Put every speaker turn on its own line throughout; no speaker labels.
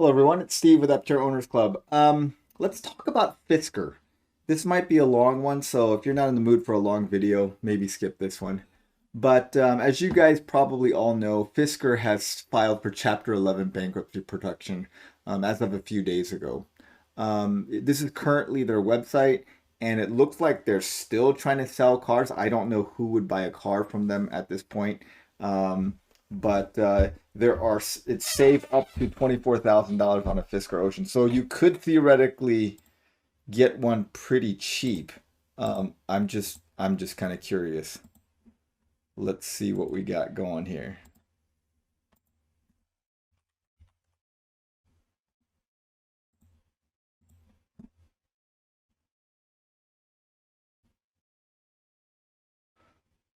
Hello, everyone. It's Steve with Aptera Owners Club. Let's talk about Fisker. This might be a long one, so if you're not in the mood for a long video, maybe skip this one. But as you guys probably all know, Fisker has filed for Chapter 11 bankruptcy protection as of a few days ago. This is currently their website, and it looks like they're still trying to sell cars. I don't know who would buy a car from them at this point. But it's safe up to $24,000 on a Fisker Ocean. So you could theoretically get one pretty cheap. I'm just kind of curious. Let's see what we got going here.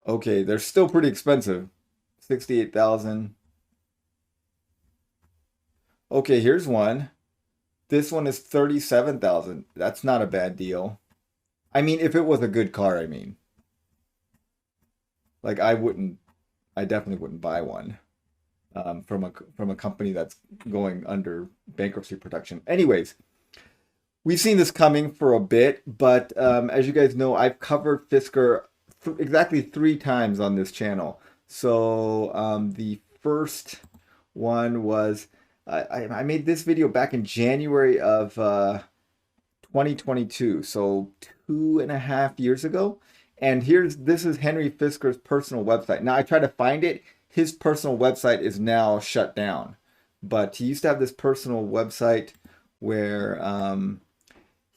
Okay, they're still pretty expensive. 68,000. Okay, here's one. This one is 37,000. That's not a bad deal. I mean, if it was a good car, I mean. Like I definitely wouldn't buy one from a company that's going under bankruptcy protection. Anyways, we've seen this coming for a bit, but as you guys know, I've covered Fisker exactly 3 times on this channel. So the first one was I made this video back in January of 2022, so 2.5 years ago. And this is Henry Fisker's personal website. Now I try to find it. His personal website is now shut down, but he used to have this personal website where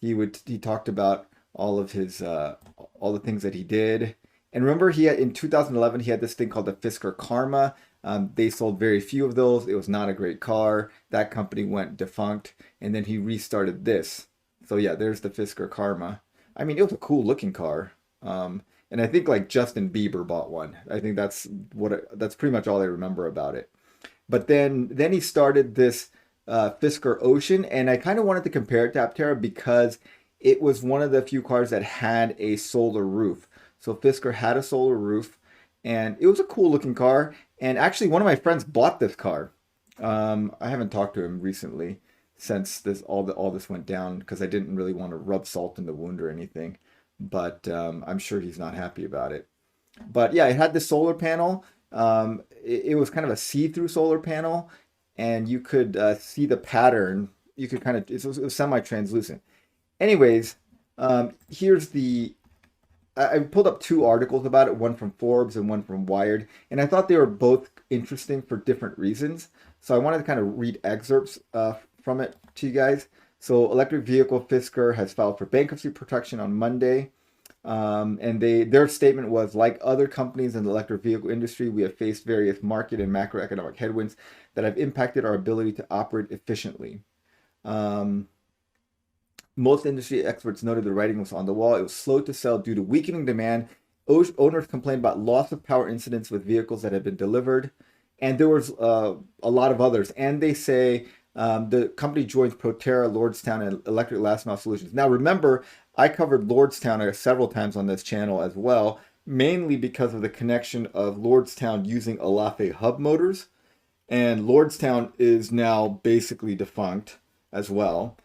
he talked about all of his all the things that he did. And remember, he had in 2011 he had this thing called the Fisker Karma. They sold very few of those. It was not a great car. That company went defunct, and then he restarted this. So yeah, there's the Fisker Karma. I mean, it was a cool looking car. And I think like Justin Bieber bought one. I think that's pretty much all I remember about it. But then he started this Fisker Ocean, and I kind of wanted to compare it to Aptera because it was one of the few cars that had a solar roof. So Fisker had a solar roof, and it was a cool looking car. And actually, one of my friends bought this car. I haven't talked to him recently since all this went down because I didn't really want to rub salt in the wound or anything. But I'm sure he's not happy about it. But yeah, it had the solar panel. It was kind of a see-through solar panel, and you could see the pattern. You could kind of it was semi-translucent. Anyways, here's the I pulled up 2 articles about it, one from Forbes and one from Wired, and I thought they were both interesting for different reasons. So I wanted to kind of read excerpts from it to you guys. So, electric vehicle Fisker has filed for bankruptcy protection on Monday. And their statement was, like other companies in the electric vehicle industry, we have faced various market and macroeconomic headwinds that have impacted our ability to operate efficiently. Um, Most industry experts noted the writing was on the wall. It was slow to sell due to weakening demand. Owners complained about loss of power incidents with vehicles that had been delivered. And there was a lot of others. And they say the company joins Proterra, Lordstown, and Electric Last Mile Solutions. Now, remember, I covered Lordstown several times on this channel as well, mainly because of the connection of Lordstown using Alafe hub motors. And Lordstown is now basically defunct as well.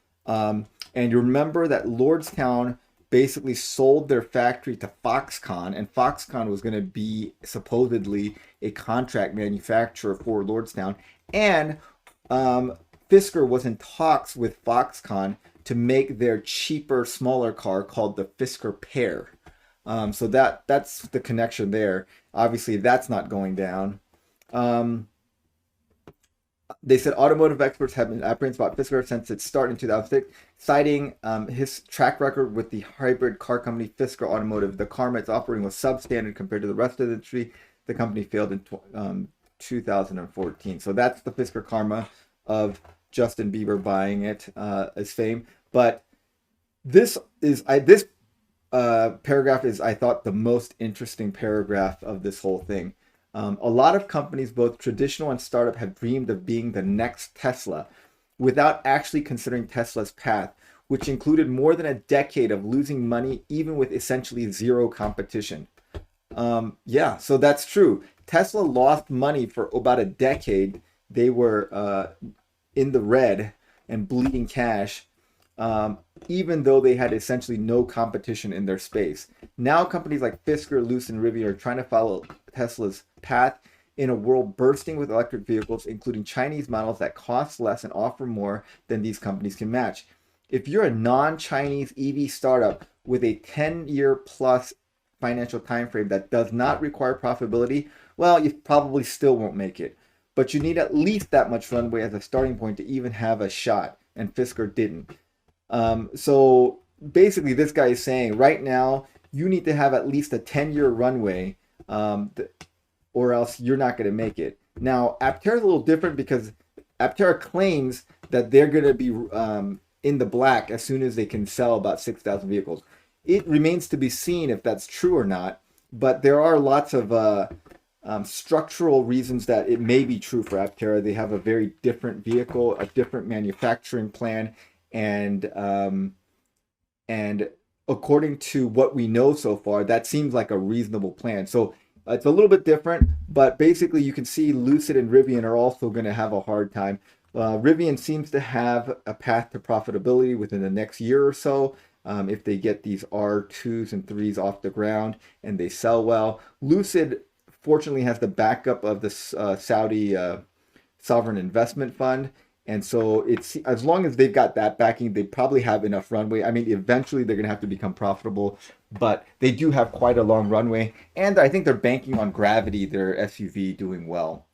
And you remember that Lordstown basically sold their factory to Foxconn, and Foxconn was going to be supposedly a contract manufacturer for Lordstown. And Fisker was in talks with Foxconn to make their cheaper, smaller car called the Fisker Pear. So that's the connection there. Obviously, that's not going down. Um, they said automotive experts have been apprehensive about Fisker since its start in 2006, citing his track record with the hybrid car company Fisker Automotive. The car it's operating was substandard compared to the rest of the industry. The company failed in 2014. So that's the Fisker karma of Justin Bieber buying it as fame. But this paragraph is, I thought, the most interesting paragraph of this whole thing. A lot of companies, both traditional and startup, have dreamed of being the next Tesla without actually considering Tesla's path, which included more than a decade of losing money, even with essentially zero competition. Yeah, so that's true. Tesla lost money for about a decade. They were in the red and bleeding cash, even though they had essentially no competition in their space. Now companies like Fisker, Lucid, and Rivian are trying to follow Tesla's path in a world bursting with electric vehicles, including Chinese models that cost less and offer more than these companies can match. If you're a non-Chinese EV startup with a 10-year plus financial time frame that does not require profitability, well, you probably still won't make it. But you need at least that much runway as a starting point to even have a shot, and Fisker didn't. So basically, this guy is saying right now you need to have at least a 10-year runway, or else you're not going to make it. Now, Aptera is a little different because Aptera claims that they're going to be in the black as soon as they can sell about 6,000 vehicles. It remains to be seen if that's true or not, but there are lots of structural reasons that it may be true for Aptera. They have a very different vehicle, a different manufacturing plan, and according to what we know so far, that seems like a reasonable plan. So it's a little bit different, but basically you can see Lucid and Rivian are also going to have a hard time. Rivian seems to have a path to profitability within the next year or so. If they get these R2s and 3s off the ground and they sell well. Lucid fortunately has the backup of the Saudi sovereign investment fund. And so it's as long as they've got that backing, they probably have enough runway. I mean, eventually they're going to have to become profitable, but they do have quite a long runway. And I think they're banking on Gravity, their SUV, doing well.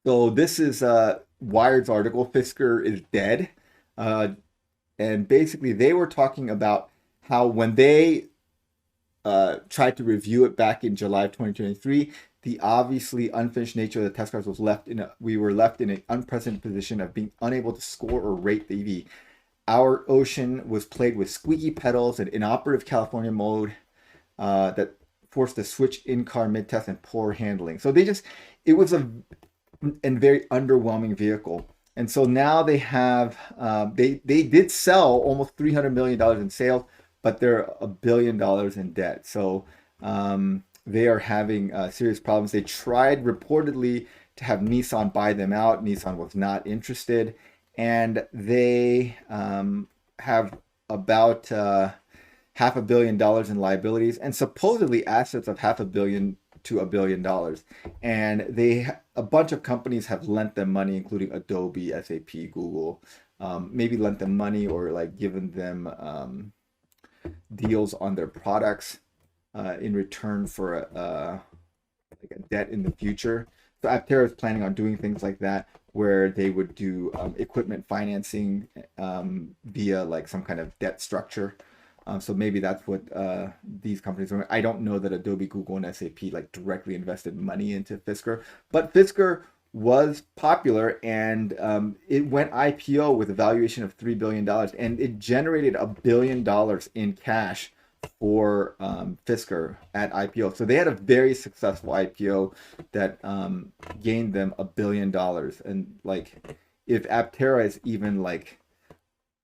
So this is Wired's article, Fisker is dead. And basically they were talking about how when they tried to review it back in July of 2023, the obviously unfinished nature of the test cars was we were left in an unprecedented position of being unable to score or rate the EV. Our Ocean was plagued with squeaky pedals and inoperative California mode that forced a switch in-car mid-test and poor handling. So it was a very underwhelming vehicle. And so now they have, they did sell almost $300 million in sales, but they're $1 billion in debt. So they are having serious problems. They tried reportedly to have Nissan buy them out. Nissan was not interested. And they have about $500 million in liabilities and supposedly assets of $500 million to $1 billion. And a bunch of companies have lent them money, including Adobe, SAP, Google, maybe lent them money or like given them deals on their products in return for like a debt in the future. So Aptera is planning on doing things like that, where they would do equipment financing via like some kind of debt structure. So maybe that's what these companies are. I don't know that Adobe, Google, and SAP like directly invested money into Fisker, but Fisker was popular and it went IPO with a valuation of $3 billion and it generated $1 billion in cash for Fisker at IPO. So they had a very successful IPO that gained them $1 billion. And like if Aptera is even like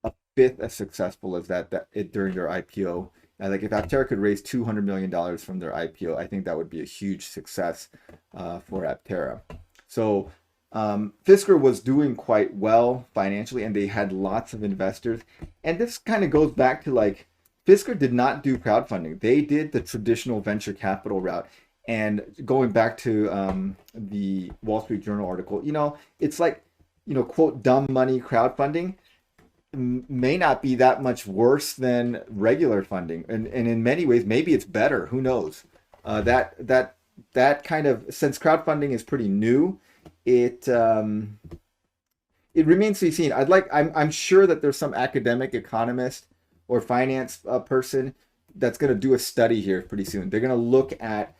a fifth as successful as that during their IPO, like if Aptera could raise $200 million from their IPO, I think that would be a huge success for Aptera. So Fisker was doing quite well financially and they had lots of investors. And this kind of goes back to like, Fisker did not do crowdfunding. They did the traditional venture capital route. And going back to the Wall Street Journal article, it's like, quote, dumb money crowdfunding may not be that much worse than regular funding. And in many ways, maybe it's better. Who knows? That kind of, since crowdfunding is pretty new, it remains to be seen. I'm sure that there's some academic economist or finance person that's going to do a study here pretty soon. They're going to look at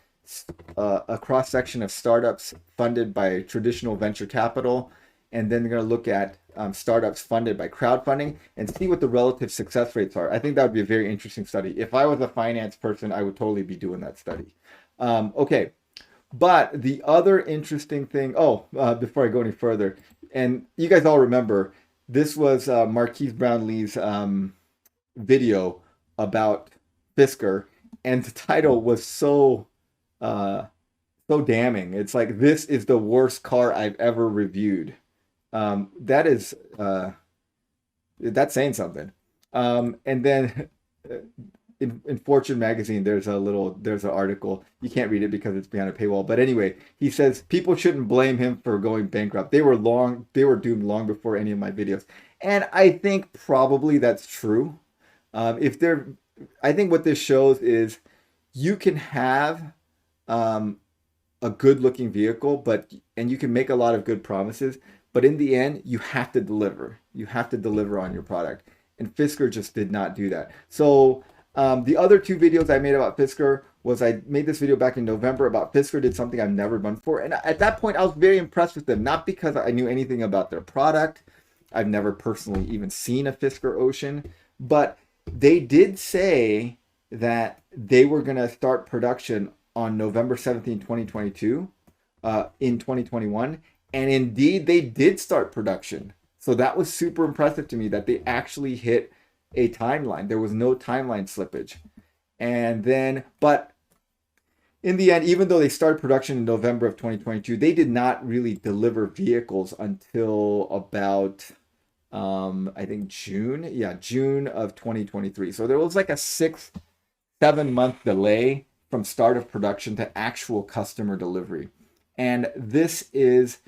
a cross section of startups funded by traditional venture capital, and then they're going to look at startups funded by crowdfunding and see what the relative success rates are. I think that would be a very interesting study. If I was a finance person, I would totally be doing that study. Okay, but the other interesting thing, before I go any further, and you guys all remember, this was Marquise Brownlee's video about Fisker, and the title was so damning. It's like, this is the worst car I've ever reviewed. That is that's saying something. And then in Fortune magazine, there's an article. You can't read it because it's behind a paywall. But anyway, he says people shouldn't blame him for going bankrupt. They were doomed long before any of my videos. And I think probably that's true. If they're, I think what this shows is you can have um, a good looking vehicle, and you can make a lot of good promises, but in the end, you have to deliver. You have to deliver on your product. And Fisker just did not do that. So the other two videos I made about Fisker was I made this video back in November about Fisker did something I've never done before. And at that point, I was very impressed with them, not because I knew anything about their product. I've never personally even seen a Fisker Ocean, but they did say that they were going to start production on November 17, 2022, in 2021. And indeed, they did start production. So that was super impressive to me that they actually hit a timeline. There was no timeline slippage. And then, but in the end, even though they started production in November of 2022, they did not really deliver vehicles until about, I think June. Yeah, June of 2023. So there was like a 6-7 month delay from start of production to actual customer delivery. And this is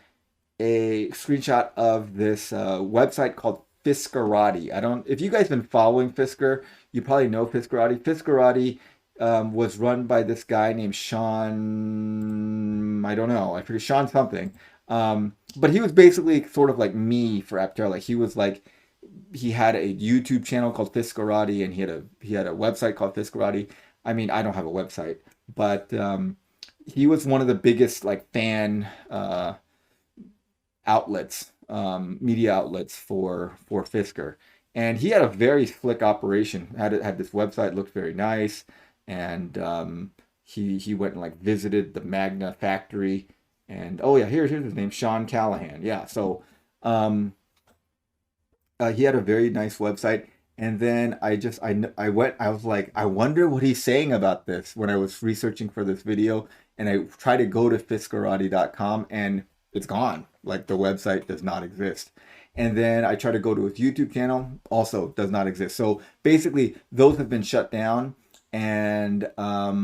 a screenshot of this website called Fiskerati. If you guys been following Fisker, you probably know Fiskerati. Fiskerati was run by this guy named Sean, I don't know, I forget, Sean something. But he was basically sort of like me for Aptera. Like he had a YouTube channel called Fiskerati, and he had a website called Fiskerati. I mean, I don't have a website, but he was one of the biggest like fan outlets, media outlets for Fisker, and he had a very slick operation. Had this website, looked very nice, and he went and like visited the Magna factory, and oh yeah, here's his name, Sean Callahan. Yeah, so he had a very nice website. And then I was like, I wonder what he's saying about this when I was researching for this video. And I tried to go to fiskerati.com, and it's gone. Like the website does not exist. And then I tried to go to his YouTube channel, also does not exist. So basically those have been shut down. And I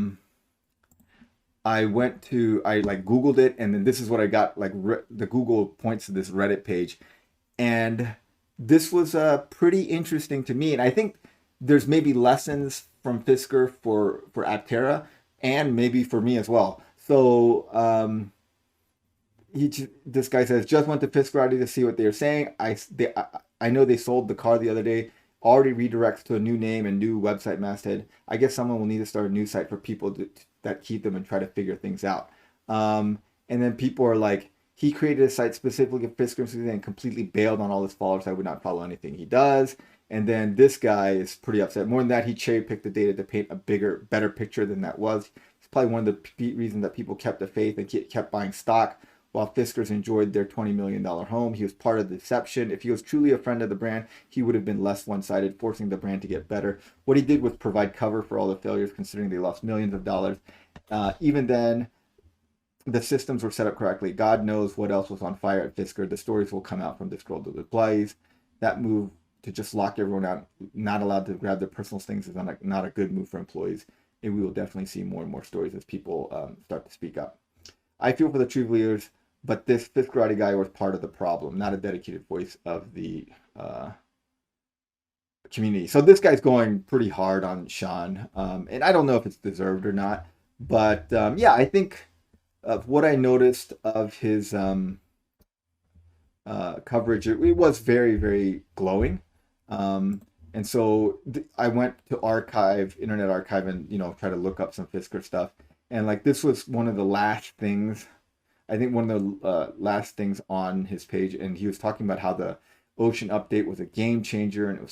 like Googled it, and then this is what I got. Like the Google points to this Reddit page, and this was pretty interesting to me. And I think there's maybe lessons from Fisker for Aptera, and maybe for me as well. So this guy says, just went to Fiskerati to see what they're saying. I know they sold the car the other day. Already redirects to a new name and new website masthead. I guess someone will need to start a new site for people that keep them and try to figure things out. And then people are like, he created a site specifically for Fisker and completely bailed on all his followers. I would not follow anything he does. And then this guy is pretty upset. More than that, he cherry-picked the data to paint a better picture than that was. It's probably one of the reasons that people kept the faith and kept buying stock while Fiskers enjoyed their $20 million home. He was part of the deception. If he was truly a friend of the brand, he would have been less one-sided, forcing the brand to get better. What he did was provide cover for all the failures, considering they lost millions of dollars. Even then, the systems were set up correctly. God knows what else was on fire at Fisker. The stories will come out from disgruntled employees. That move to just lock everyone out, not allowed to grab their personal things, is not a good move for employees. And we will definitely see more and more stories as people start to speak up. I feel for the true leaders, but this Fiskerati guy was part of the problem, not a dedicated voice of the community. So this guy's going pretty hard on Sean, and I don't know if it's deserved or not. But yeah, I think of what I noticed of his coverage, it was very, very glowing. And so I went to Internet Archive, and try to look up some Fisker stuff. And like this was one of the last things, I think one of the last things on his page, and he was talking about how the Ocean update was a game changer, and it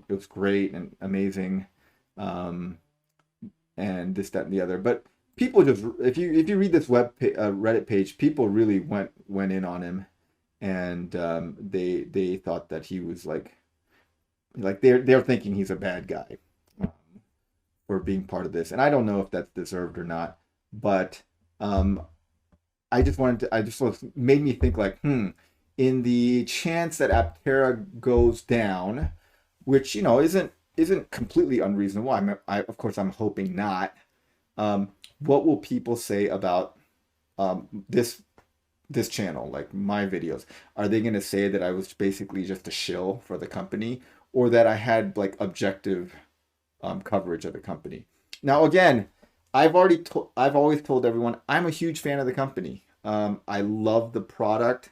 was great and amazing, and this, that, and the other. But people just, if you read this Reddit page, people really went in on him, and they thought that he was like they're thinking he's a bad guy for being part of this, and I don't know if that's deserved or not, but I just made me think like, in the chance that Aptera goes down, which isn't completely unreasonable. Of course I'm hoping not. What will people say about this channel, like my videos? Are they going to say that I was basically just a shill for the company, or that I had like objective coverage of the company? Now, again, I've always told everyone I'm a huge fan of the company. I love the product.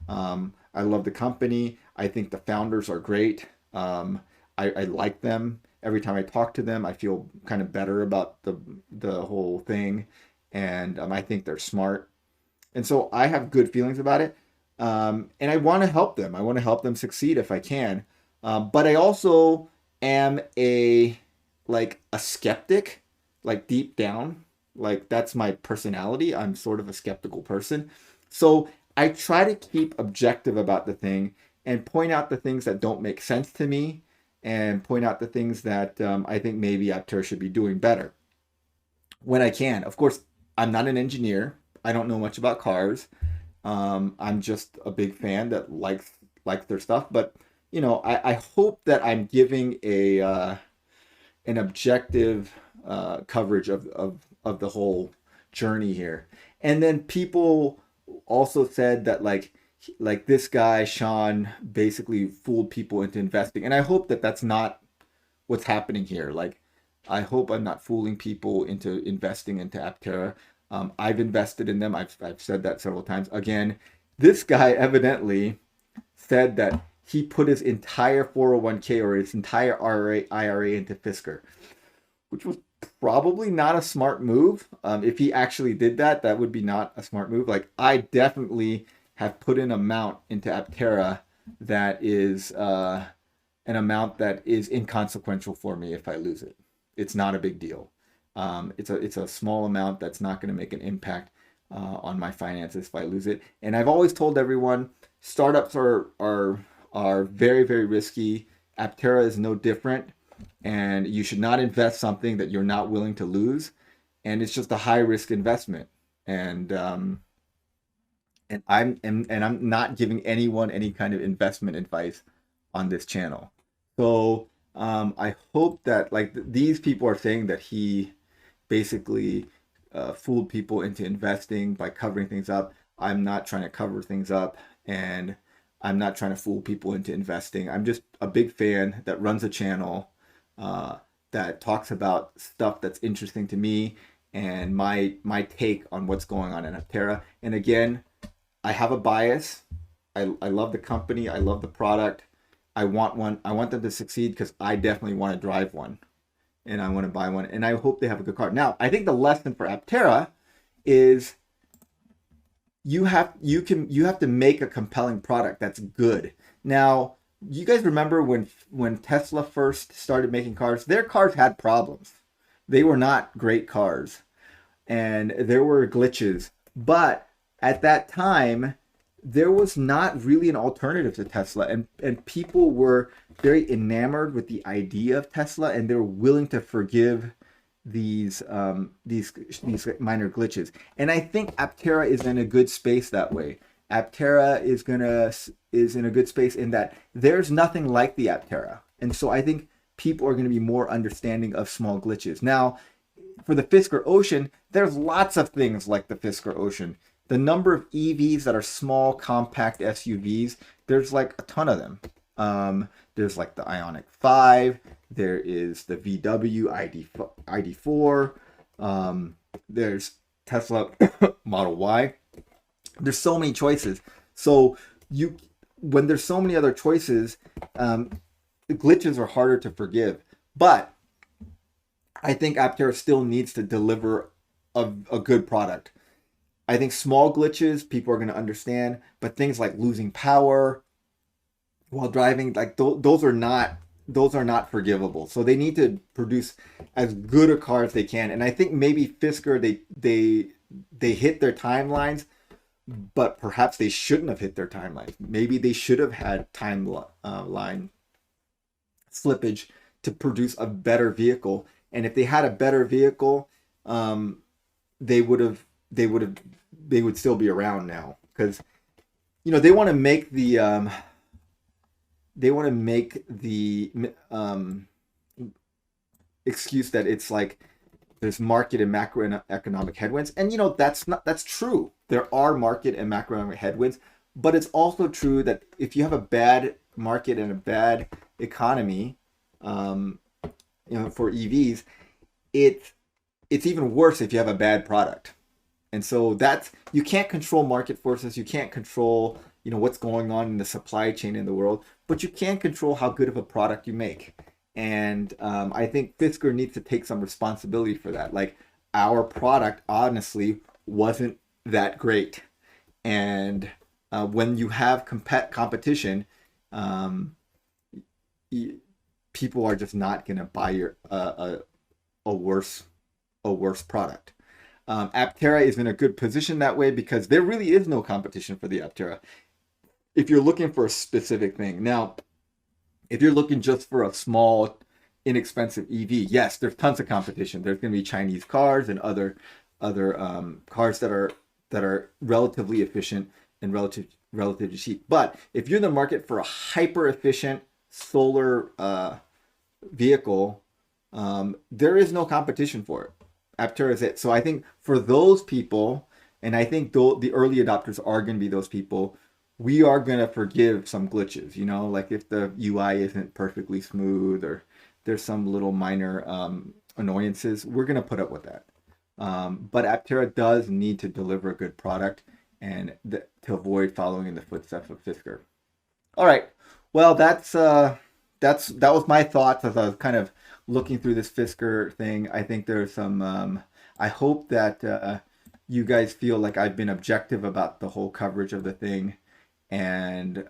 I love the company. I think the founders are great. I like them. Every time I talk to them, I feel kind of better about the whole thing, and I think they're smart. And so I have good feelings about it. And I want to help them. I want to help them succeed if I can. But I also am a skeptic, like deep down. Like that's my personality. I'm sort of a skeptical person. So I try to keep objective about the thing and point out the things that don't make sense to me, and point out the things that I think maybe Aptera should be doing better when I can. Of course, I'm not an engineer. I don't know much about cars. I'm just a big fan that likes their stuff. But I hope that I'm giving an objective coverage of the whole journey here. And then people also said that like this guy Sean basically fooled people into investing, and I hope that that's not what's happening here. Like, I hope I'm not fooling people into investing into Aptera. I've invested in them. I've said that several times. Again, this guy evidently said that he put his entire 401k or his entire IRA into Fisker, which was probably not a smart move. If he actually did that, that would be not a smart move. Like, I definitely have put an amount into Aptera that is an amount that is inconsequential for me if I lose it. It's not a big deal. It's a small amount that's not going to make an impact on my finances if I lose it. And I've always told everyone, startups are very, very risky. Aptera is no different, and you should not invest something that you're not willing to lose. And it's just a high risk investment. And I'm not giving anyone any kind of investment advice on this channel. So I hope that these people are saying that he basically fooled people into investing by covering things up. I'm not trying to cover things up, and I'm not trying to fool people into investing. I'm just a big fan that runs a channel that talks about stuff that's interesting to me and my take on what's going on in Aptera. And again, I have a bias. I love the company. I love the product. I want them to succeed because I definitely want to drive one, and I want to buy one, and I hope they have a good car. Now, I think the lesson for Aptera is you have to make a compelling product that's good. Now, you guys remember when Tesla first started making cars? Their cars had problems. They were not great cars, and there were glitches. But at that time, there was not really an alternative to Tesla, and people were very enamored with the idea of Tesla, and they were willing to forgive these minor glitches. And I think Aptera is in a good space that way. Aptera is in a good space in that there's nothing like the Aptera, and so I think people are going to be more understanding of small glitches. Now, for the Fisker Ocean, there's lots of things like the Fisker Ocean. The number of EVs that are small, compact SUVs, there's like a ton of them. There's like the Ioniq 5, there is the VW ID4, there's Tesla Model Y. There's so many choices. So when there's so many other choices, the glitches are harder to forgive. But I think Aptera still needs to deliver a good product. I think small glitches people are going to understand, but things like losing power while driving, like those are not forgivable. So they need to produce as good a car as they can. And I think maybe Fisker they hit their timelines, but perhaps they shouldn't have hit their timelines. Maybe they should have had timeline slippage to produce a better vehicle. And if they had a better vehicle, they would still be around now, because they want to make the excuse that it's like there's market and macroeconomic headwinds, and that's true. There are market and macroeconomic headwinds, but it's also true that if you have a bad market and a bad economy, for EVs, it's even worse if you have a bad product. And so you can't control market forces, you can't control what's going on in the supply chain in the world, but you can control how good of a product you make. And I think Fisker needs to take some responsibility for that. Like, our product honestly wasn't that great, and when you have competition, um, people are just not going to buy your a worse product. Aptera is in a good position that way because there really is no competition for the Aptera. If you're looking for a specific thing. Now, if you're looking just for a small, inexpensive EV, yes, there's tons of competition. There's going to be Chinese cars and other cars that are relatively efficient and relatively cheap. But if you're in the market for a hyper efficient solar vehicle, there is no competition for it. Aptera is it. So I think for those people, and I think the early adopters are going to be those people, we are going to forgive some glitches, like if the UI isn't perfectly smooth or there's some little minor annoyances, we're going to put up with that. But Aptera does need to deliver a good product and to avoid following in the footsteps of Fisker. All right. Well, that was my thoughts as I was kind of looking through this Fisker thing. I think there's some. I hope that you guys feel like I've been objective about the whole coverage of the thing, and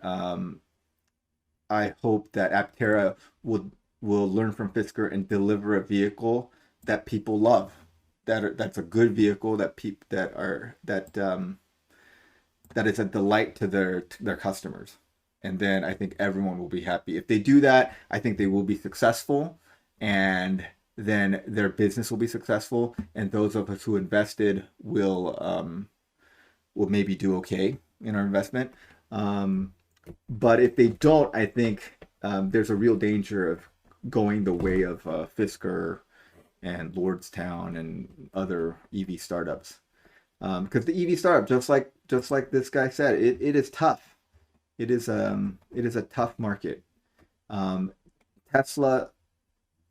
I hope that Aptera will learn from Fisker and deliver a vehicle that people love. That's a good vehicle that is a delight to their customers. And then I think everyone will be happy. If they do that, I think they will be successful, and then their business will be successful, and those of us who invested will maybe do okay in our investment. But if they don't, I think there's a real danger of going the way of Fisker and Lordstown and other EV startups. Because the EV startup, just like this guy said, it is tough. It is a tough market. Tesla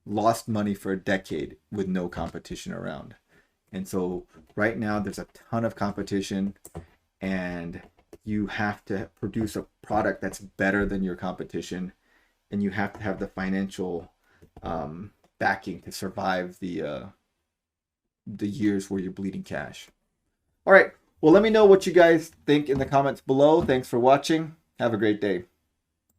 lost money for a decade with no competition around. And so right now there's a ton of competition, and you have to produce a product that's better than your competition, and you have to have the financial backing to survive the years where you're bleeding cash. All right. Well, let me know what you guys think in the comments below. Thanks for watching. Have a great day.